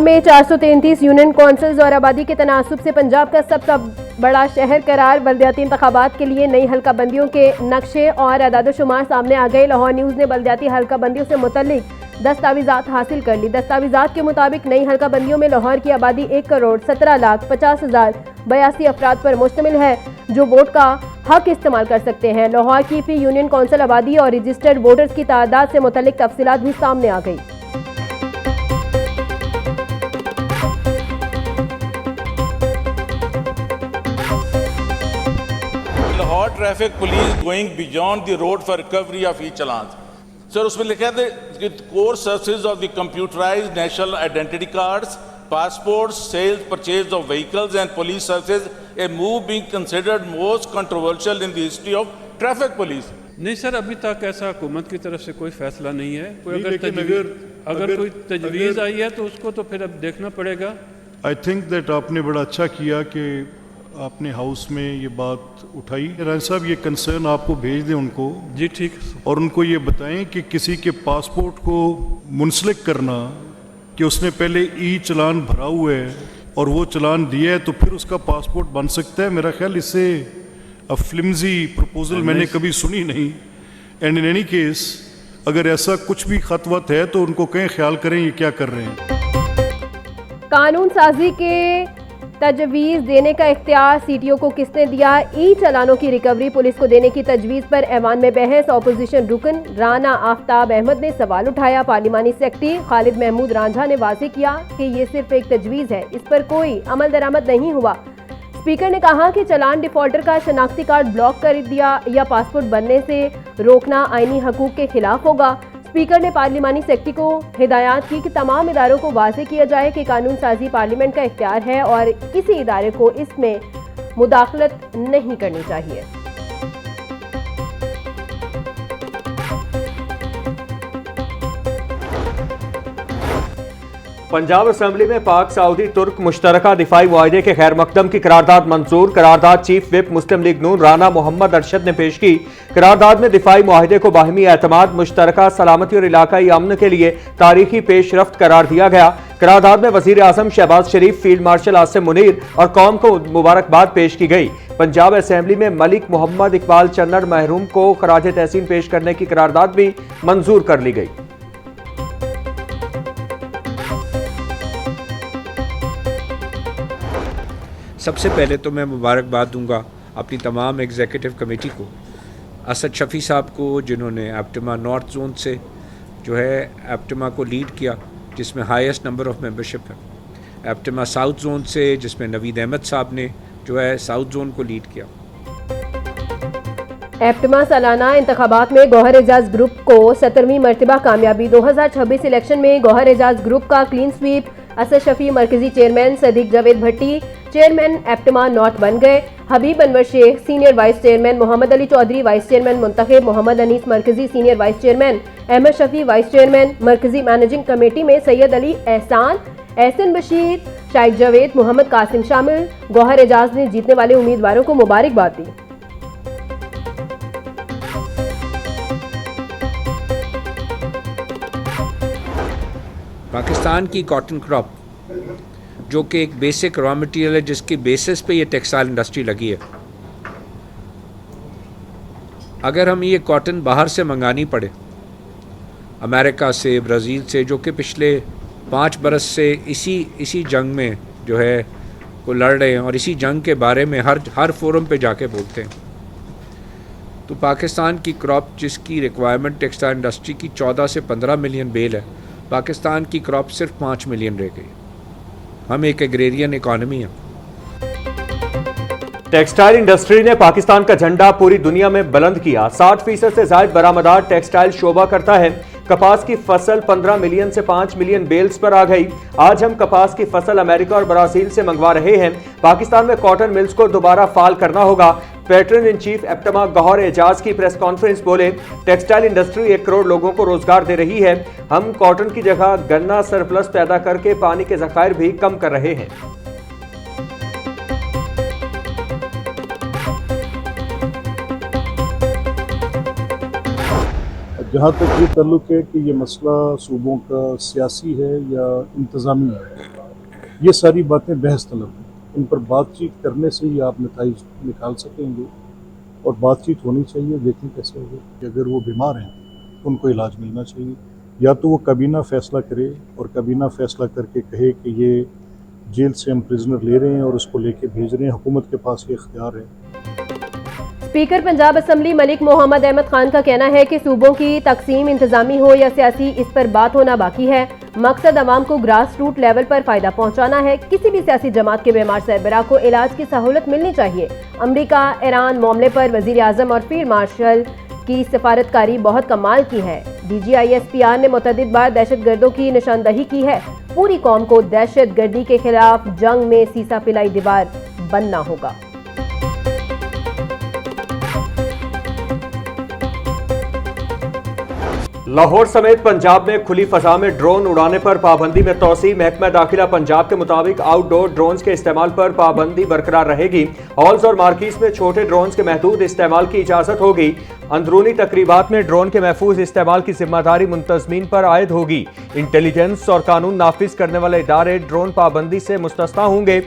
में 433 यूनियन कौंसिल्स और आबादी के तनासुब से पंजाब का सबसे बड़ा शहर करार। बल्दियाती इंतखाबात के लिए नई हल्का बंदियों के नक्शे और अदाद-ओ-शुमार सामने आ गए। लाहौर न्यूज़ ने बल्दियाती हल्का बंदियों से मुतल्लिक दस्तावेजात हासिल कर ली। दस्तावेजात के मुताबिक नई हल्का बंदियों में लाहौर की आबादी 1,17,50,82 अफराद पर मुश्तमिल है जो वोट का हक इस्तेमाल कर सकते हैं। लाहौर की प्री यूनियन कौंसिल आबादी और रजिस्टर्ड वोटर्स की तादाद से मुतल्लिक तफसीलात भी सामने आ गई। Lahore traffic police going beyond the road for recovery of e-chalans. Sir उसमें लिखा है core services of the computerised national identity cards, passports, sales, purchase of vehicles and police services, a move being considered most controversial in the history of traffic police. नहीं sir, अभी तक ऐसा हुकूमत की तरफ से कोई फैसला नहीं है। कोई अगर कोई तजवीज़ आई है तो उसको तो फिर अब देखना पड़ेगा। आई थिंक दैट आपने बड़ा अच्छा किया कि आपने हाउस में ये बात उठाई। राय साहब ये कंसर्न आपको भेज दें उनको। जी ठीक। और उनको ये बताएं कि किसी के पासपोर्ट को मुंसलिक करना कि उसने पहले ई चलान भरा हुआ है और वो चलान दिया है तो फिर उसका पासपोर्ट बन सकता है, मेरा ख्याल इससे फ्लिमजी प्रपोजल मैंने कभी सुनी नहीं। एंड इन एनी केस अगर ऐसा कुछ भी खतवत है तो उनको कहें ख्याल करें ये क्या कर रहे हैं। कानून साजी के तजवीज़ देने का इख्तियार सीटीओ को किसने दिया? ई चलानों की रिकवरी पुलिस को देने की तजवीज़ पर ऐवान में बहस। अपोजिशन रुकन राना आफ्ताब अहमद ने सवाल उठाया। पार्लिमानी सेक्रेटरी खालिद महमूद रांझा ने वाज़ेह किया कि ये सिर्फ एक तजवीज़ है, इस पर कोई अमल दरामद नहीं हुआ। स्पीकर ने कहा कि चलान डिफॉल्टर का शनाख्ती कार्ड ब्लॉक कर दिया या पासपोर्ट बनने से रोकना आईनी हकूक के खिलाफ होगा। स्पीकर ने पार्लिमानी सेक्रेटरी को हिदायत की कि तमाम इदारों को वाज़ेह किया जाए कि कानून साजी पार्लियामेंट का इख्तियार है और किसी इदारे को इसमें मुदाखलत नहीं करनी चाहिए। पंजाब असेंबली में पाक सऊदी तुर्क मुश्तरका दिफाई मुआहदे के खैर मकदम की करारदाद मंजूर। करारदाद चीफ विप मुस्लिम लीग नून राना मोहम्मद अरशद ने पेश की। करारदाद में दिफाई मुआहदे को बाहमी एतमाद, मुश्तरका सलामती और इलाकाई अमन के लिए तारीखी पेशरफ्त करार दिया गया। करारदाद में वजीर आजम शहबाज शरीफ, फील्ड मार्शल आसिम मुनीर और कौम को मुबारकबाद पेश की गई। पंजाब असेंबली में मलिक मोहम्मद इकबाल चन्नड़ महरूम को खराज तहसीन पेश करने की करारदाद भी मंजूर कर ली गई। सबसे पहले तो मैं मुबारकबाद दूंगा अपनी तमाम एग्जीक्यूटिव कमेटी को, असद शफ़ी साहब को जिन्होंने एप्टमा नॉर्थ जोन से जो है एप्टमा को लीड किया जिसमें हाईएस्ट नंबर ऑफ़ मेंबरशिप है, एप्टमा साउथ जोन से जिसमें नवीद अहमद साहब ने जो है साउथ जोन को लीड किया। एप्टमा सालाना इंतखाबात में गौहर एजाज ग्रुप को 17वीं मरतबा कामयाबी। 2026 इलेक्शन में गौहर एजाज ग्रुप का क्लीन स्वीप। असद शफी मरकजी chairman, Sadiq Javed Bhatti chairman APTMA north बन गए। Habib Anwar Sheikh senior vice chairman, Mohammad Ali Chaudhry vice chairman मुंतखब, मोहम्मद अनीस मरकजी senior vice chairman, Ahmad Shafi vice chairman. मरकजी मैनेजिंग कमेटी में सैयद अली एहसान, एहसन बशीर, शाहिद जावेद, मोहम्मद कासिम शामिल। गौहर एजाज ने जीतने वाले उम्मीदवारों को मुबारकबाद दी। पाकिस्तान की कॉटन क्रॉप जो कि एक बेसिक रॉ मटेरियल है जिसकी बेसिस पे ये टेक्सटाइल इंडस्ट्री लगी है, अगर हम ये कॉटन बाहर से मंगानी पड़े अमेरिका से, ब्राज़ील से, जो कि पिछले 5 बरस से इसी जंग में जो है वो लड़ रहे हैं और इसी जंग के बारे में हर फोरम पे जाके बोलते हैं, तो पाकिस्तान की क्रॉप जिसकी रिक्वायरमेंट टेक्सटाइल इंडस्ट्री की 14 से 15 मिलियन बेल है, पाकिस्तान की क्रॉप सिर्फ 5 मिलियन रह गई। हम एक एग्रेरियन इकॉनमी है। टेक्सटाइल इंडस्ट्री ने पाकिस्तान का झंडा पूरी दुनिया में बुलंद किया। 60% से ज्यादा बरामदात टेक्सटाइल शोबा करता है। कपास की फसल 15 मिलियन से 5 मिलियन बेल्स पर आ गई। आज हम कपास की फसल अमेरिका और ब्राजील से मंगवा रहे हैं। पाकिस्तान में कॉटन मिल्स को दोबारा फाल करना होगा। Patron in chief APTMA Gohar Ejaz की प्रेस कॉन्फ्रेंस बोले, टेक्सटाइल इंडस्ट्री 1 करोड़ लोगों को रोजगार दे रही है। हम कॉटन की जगह गन्ना सरप्लस पैदा करके पानी के ज़खायर भी कम कर रहे हैं। जहाँ तक ये ताल्लुक है कि ये मसला सूबों का सियासी है या इंतज़ामी है, ये सारी बातें बहस तलब हैं। इन पर बातचीत करने से ही आप नताइज निकाल सकेंगे और बातचीत होनी चाहिए। देखें कैसे होगी कि अगर वो बीमार हैं तो उनको इलाज मिलना चाहिए, या तो वो कबीना फ़ैसला करे और कबीना फ़ैसला करके कहे कि ये जेल से हम प्रिजनर ले रहे हैं और उसको लेके भेज रहे हैं, हुकूमत के पास ये इख्तियार है। स्पीकर पंजाब असम्बली मलिक मोहम्मद अहमद खान का कहना है कि सूबों की तकसीम इंतजामी हो या सियासी, इस पर बात होना बाकी है। मकसद अवाम को ग्रास रूट लेवल पर फायदा पहुंचाना है। किसी भी सियासी जमात के बीमार सरबराह को इलाज की सहूलत मिलनी चाहिए। अमरीका ईरान मामले पर वजीर आजम और फील्ड मार्शल की सिफारतकारी बहुत कमाल की है। DGISPR ने मुतअद्दिद बार दहशतगर्दों की निशानदही की है। पूरी कौम को दहशतगर्दी के खिलाफ जंग में सीसा पिलाई दीवार बनना होगा। लाहौर समेत पंजाब में खुली फजा में ड्रोन उड़ाने पर पाबंदी में तोसी। महकमा दाखिला पंजाब के मुताबिक आउटडोर ड्रोन्स के इस्तेमाल पर पाबंदी बरकरार रहेगी। हॉल्स और मार्किस में छोटे ड्रोन्स के महदूद इस्तेमाल की इजाजत होगी। अंदरूनी तकरीबात में ड्रोन के महफूज इस्तेमाल की जिम्मेदारी मुंतजमीन पर आयद होगी। इंटेलिजेंस और कानून नाफिज करने वाले इदारे ड्रोन पाबंदी से मुस्तस्ना होंगे।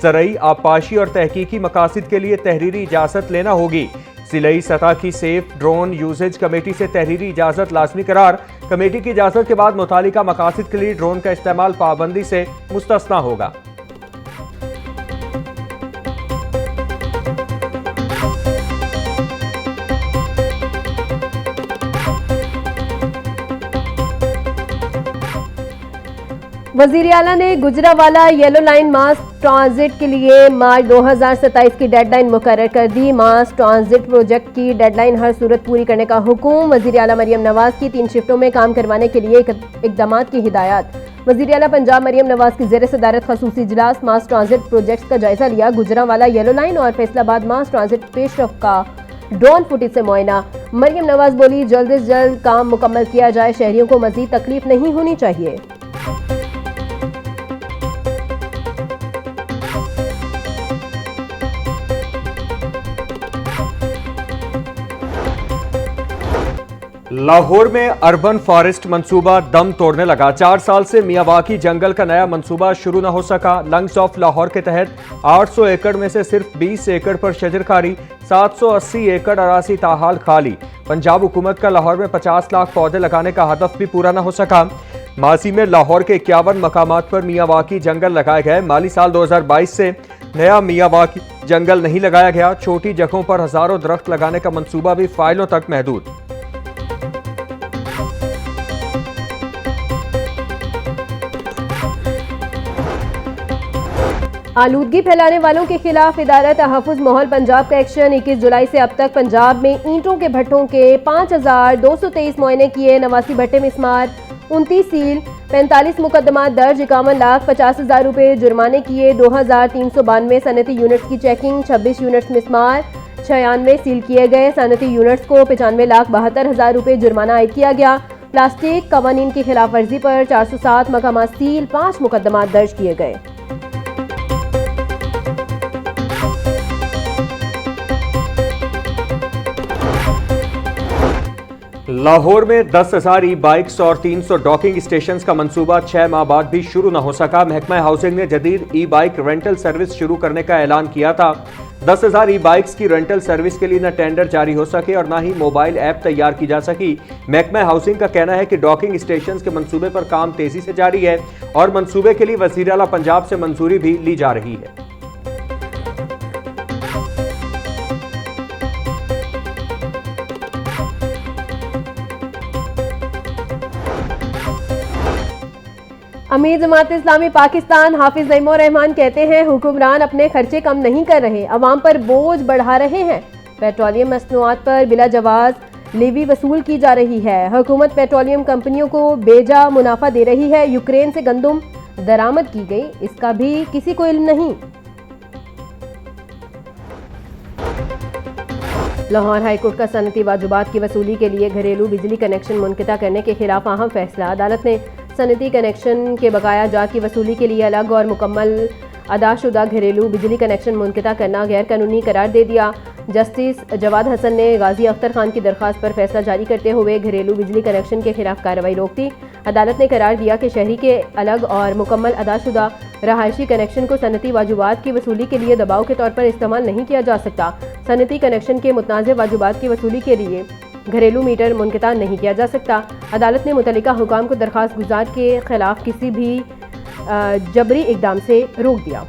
ज़रई, आबपाशी और तहकीकी मकासद के लिए तहरीरी इजाजत लेना होगी। जिलाई सतह की सेफ ड्रोन यूजेज कमेटी से तहरीरी इजाजत लाजमी करार। कमेटी की इजाजत के बाद मुतालिका मकासद के लिए ड्रोन का इस्तेमाल पाबंदी से मुस्तस्ना होगा। वजीर आला ने गुजरावाला येलो लाइन मास ट्रांजिट के लिए मार्च 2027 की डेडलाइन मुकर्रर कर दी। मास ट्रांजिट प्रोजेक्ट की डेडलाइन हर सूरत पूरी करने का हुक्म। वजीर आला मरियम नवाज की 3 शिफ्टों में काम करवाने के लिए इकदामात की हिदायत। वजीर आला पंजाब मरियम नवाज की ज़ेर सदारत खसूसी इजलास मास ट्रांजिट प्रोजेक्ट्स का जायजा लिया। गुजरावाला येलो लाइन और फैसलाबाद मास ट्रांजिट पेशरफ का ड्रोन फुटेज से मुआयना। मरियम नवाज बोली, जल्द से जल्द काम मुकम्मल किया जाए, शहरियों को मजीद तकलीफ नहीं होनी चाहिए। लाहौर में अर्बन फॉरेस्ट मंसूबा दम तोड़ने लगा। 4 साल से मियावाकी जंगल का नया मंसूबा शुरू न हो सका। लंग्स ऑफ लाहौर के तहत 800 एकड़ में से सिर्फ 20 एकड़ पर शजरकारी, 780 एकड़ अरासी ताहाल खाली। पंजाब हुकूमत का लाहौर में 50 लाख पौधे लगाने का हदफ भी पूरा न हो सका। माजी में लाहौर के 51 मकामात पर मियावाकी जंगल लगाए गए। माली साल 2022 से नया मियावाकी जंगल नहीं लगाया गया। छोटी जगहों पर हजारों दरख्त लगाने का मंसूबा भी फाइलों तक महदूद। आलूदगी फैलाने वालों के खिलाफ इदारा तहफ़्फ़ुज़ माहौल पंजाब का एक्शन। 21 जुलाई से अब तक पंजाब में ईंटों के भट्टों के 5223 मुआयने किए। 89 भट्टे मिस्मार, 29 सील, 45 मुकदमा दर्ज, 51,50,000 रुपये जुर्माने किए। 2392 सनती यूनिट्स की चेकिंग, 26 यूनिट्स मिस्मार, 96 सील किए गए। सनती यूनिट्स को 95,72,000 रुपये जुर्माना आयद किया गया। प्लास्टिक कवानीन की खिलाफ वर्जी पर 407 मकामा सील, 5 मुकदमा दर्ज किए गए। लाहौर में 10,000 ई बाइक्स और 300 डॉकिंग स्टेशन का मंसूबा 6 माह बाद भी शुरू न हो सका। महकमा हाउसिंग ने जदीद ई बाइक रेंटल सर्विस शुरू करने का ऐलान किया था। 10,000 ई बाइक्स की रेंटल सर्विस के लिए न टेंडर जारी हो सके और न ही मोबाइल ऐप तैयार की जा सकी। महकमा हाउसिंग का कहना है कि डॉकिंग स्टेशन के मंसूबे पर काम तेजी से जारी है और मंसूबे के लिए वज़ीर आला पंजाब से मंजूरी भी ली जा रही है। अमीर जमात इस्लामी पाकिस्तान हाफिज नईमुर रहमान कहते हैं, हुक्मरान अपने खर्चे कम नहीं कर रहे, अवाम पर बोझ बढ़ा रहे हैं। पेट्रोलियम मसनूआत पर बिला जवाज लेवी वसूल की जा रही है। हुकूमत पेट्रोलियम कंपनियों को बेजा मुनाफा दे रही है। यूक्रेन से गंदम दरामद की गई, इसका भी किसी को इल्म नहीं। लाहौर हाईकोर्ट का सनती वाजिबात की वसूली के लिए घरेलू बिजली कनेक्शन मुनक़ता करने के खिलाफ अहम फैसला। अदालत ने सनती कनेक्शन के बकाया जात की वसूली के लिए अलग और मुकम्मल अदाशुदा घरेलू बिजली कनेक्शन मुनक़ता करना गैर कानूनी करार दे दिया। जस्टिस जवाद हसन ने गाजी अख्तर खान की दरख्वास्त पर फैसला जारी करते हुए घरेलू बिजली कनेक्शन के खिलाफ कार्रवाई रोक दी। अदालत ने करार दिया कि शहरी के अलग और मुकम्मल अदाशुदा रहायशी कनेक्शन को सनती वाजुबात की वसूली के लिए दबाव के तौर पर इस्तेमाल नहीं किया जा सकता। सनती कनेक्शन के मुतनाज़ वाजुबात की वसूली के लिए घरेलू मीटर मुनक़ता नहीं किया जा सकता। अदालत ने मुतल्लिका हुकाम को दरख्वास्त गुजार के खिलाफ किसी भी जबरी इक़दाम से रोक दिया।